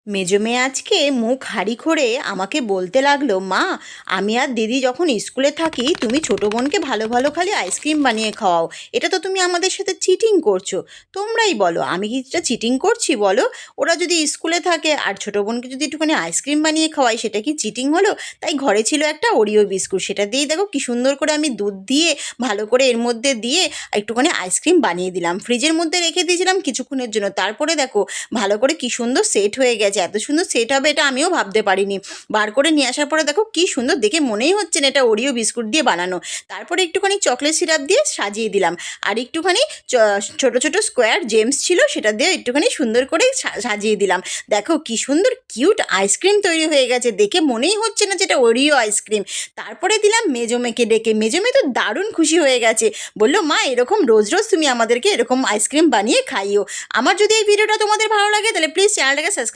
মেজো মেয়ে আজকে মুখ হাঁড়ি করে আমাকে বলতে লাগলো, মা আমি আর দিদি যখন স্কুলে থাকি তুমি ছোটো বোনকে ভালো ভালো খালি আইসক্রিম বানিয়ে খাওয়াও। এটা তো তুমি আমাদের সাথে চিটিং করছো। তোমরাই বলো আমি কি এটা চিটিং করছি বলো? ওরা যদি স্কুলে থাকে আর ছোটো বোনকে যদি একটুখানি আইসক্রিম বানিয়ে খাওয়াই সেটা কি চিটিং হলো? তাই ঘরে ছিল একটা ওরিও বিস্কুট, সেটা দিয়েই দেখো কি সুন্দর করে আমি দুধ দিয়ে ভালো করে এর মধ্যে দিয়ে একটুখানি আইসক্রিম বানিয়ে দিলাম, ফ্রিজের মধ্যে রেখে দিয়েছিলাম কিছুক্ষণের জন্য। তারপরে দেখো ভালো করে কি সুন্দর সেট হয়ে গেছে, এত সুন্দর সেট হবে এটা আমিও ভাবতে পারিনি। বার করে নিয়ে আসার পরে দেখো কি সুন্দর, দেখে মনেই হচ্ছে না এটা ওরিও বিস্কুট দিয়ে বানানো। তারপরে একটুখানি চকলেট সিরাপ দিয়ে সাজিয়ে দিলাম, আর একটুখানি ছোটো ছোটো স্কোয়ার জেমস ছিল সেটা দিয়ে একটুখানি সুন্দর করে সাজিয়ে দিলাম। দেখো কি সুন্দর কিউট আইসক্রিম তৈরি হয়ে গেছে, দেখে মনেই হচ্ছে না যেটা ওরিও আইসক্রিম। তারপরে দিলাম মেজো মেয়েকে ডেকে, মেজো মেয়ে তো দারুণ খুশি হয়ে গেছে, বললো মা এরকম রোজ রোজ তুমি আমাদেরকে এরকম আইসক্রিম বানিয়ে খাইও। আমার যদি এই ভিডিওটা তোমাদের ভালো লাগে তাহলে প্লিজ চ্যানেলটাকে সাবস্ক্রাইব